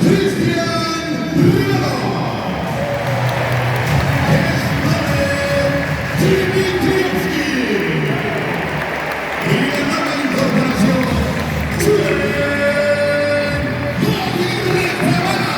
Cristian Rivero. Dimitrievski. Y la nueva incorporación, Julen Aguirre Zavala.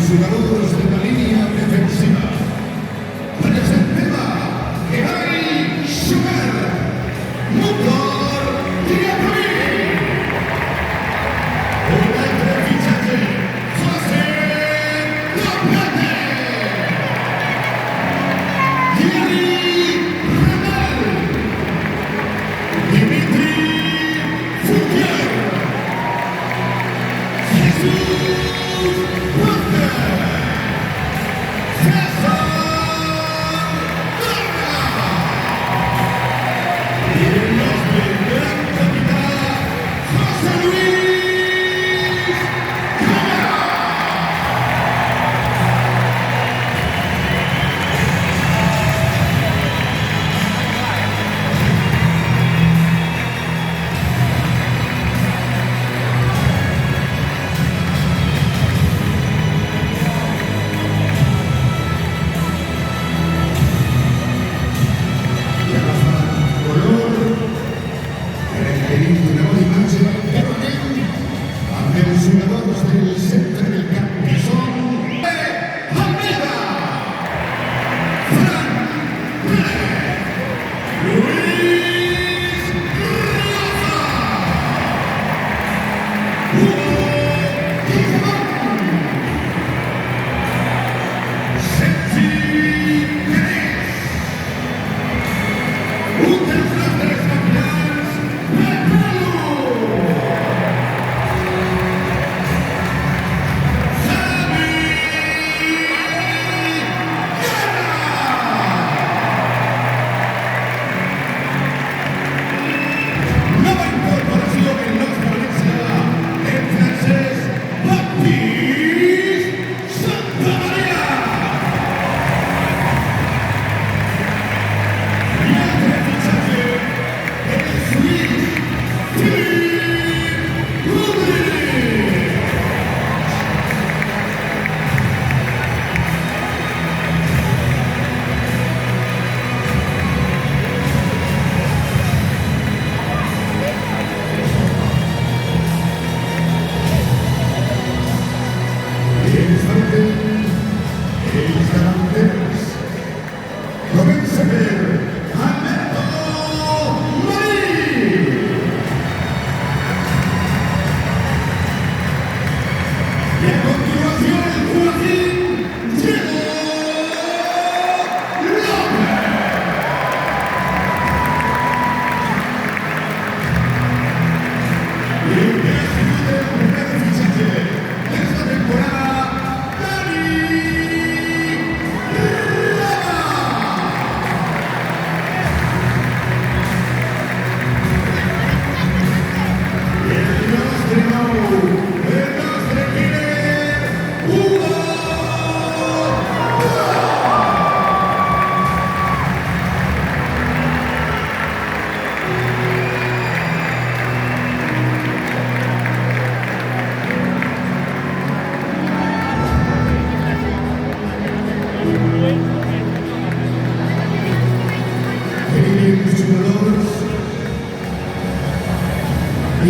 Jugadores de la línea defensiva. Presentema que hay Sugar, Motor y Acabí. Un alto fichaje, José López. Yuri Renal. Dimitri Fouquier. Jesús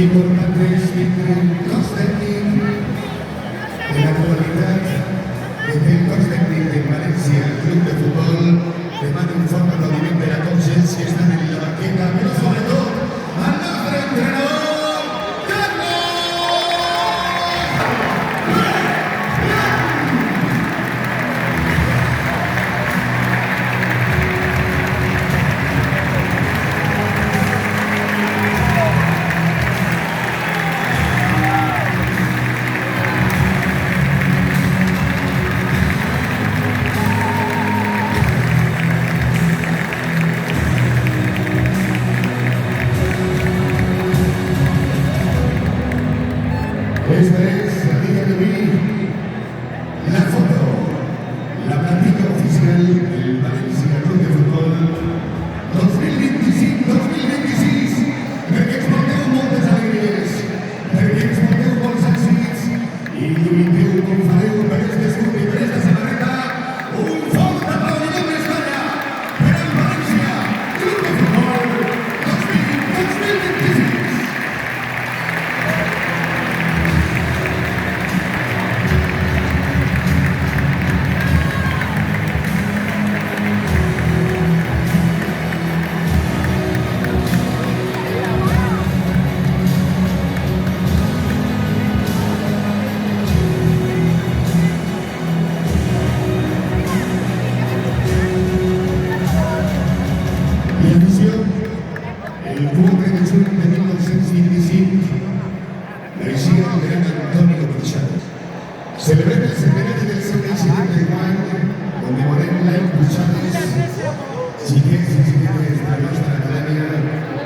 importantes Costecnik de la actualidad desde el Costecnik de Valencia, club de fútbol, les mando un fuerte aplaudimiento de la conciencia, están en la banqueta, pero sobre todo al nuestro entrenador, Carlos. el 4 de juny de 1925 naixia el gran Antonio Puigades. Celebrem el centenari del seu naixement d'enguany, commemorem l'any Puigades, xiquets i xiquetes de la nostra acadèmia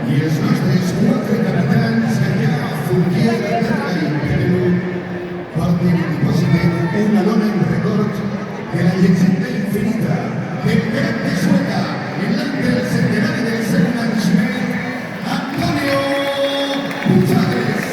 i els nostres 4 capitans allà a Fortià de Terra i Perú porten i dipositen una lona en record de la llegenda infinita del gran de Sueca en l'any del centenari del seu naixement, Antonio Puigades.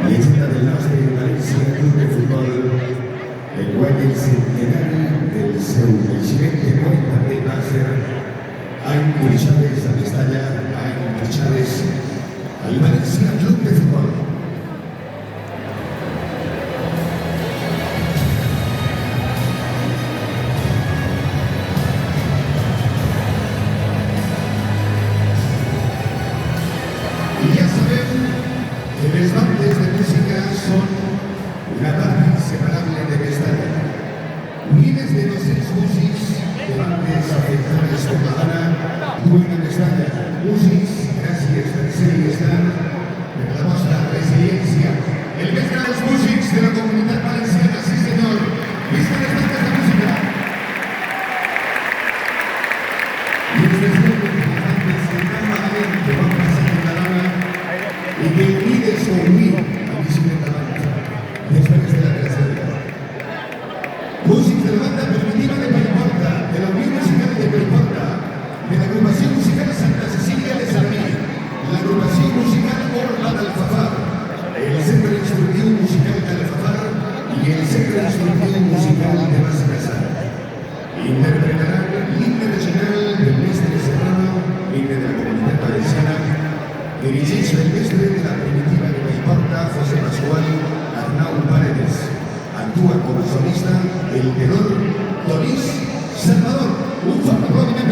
Leyenda del nostre València Club de Futbol, el guany del centenari del seu naixement de guany també va ser any Puigades a Mestalla, any Puigades al València Club de Futbol. Les bandes de música son una parte inseparable de Mestalla. Miles de 200 músics de bandes afectades com la Dana duen a Mestalla. Músics, gràcies per ser i estar, per la vostra resiliència. El més gran dels músics de la comunitat valenciana, sí senyor. Visca les bandes de música. I els despeus de les bandes que tan malament que van passar en la Dana i que unides o unir a bicicleta banda després de la tragèdia. Músics de la banda primitiva de Paiporta, de la Unió Musical de Paiporta, de l'agrupació musical Santa Cecília de Sarmí, l'agrupació musical Orla d'Alfafar, el centre instructiu musical d'Alfafar i el centre instructiu musical de Mascasar. Interpretaran l'himne regional del mestre Serrano, l'himne de la comunitat valenciana, dirigits pel mestre de la primitiva de Paiporta, José Pascual Arnau Paredes. Actúa como solista el tenor Donís Salvador. Un fuerte aplaudimiento.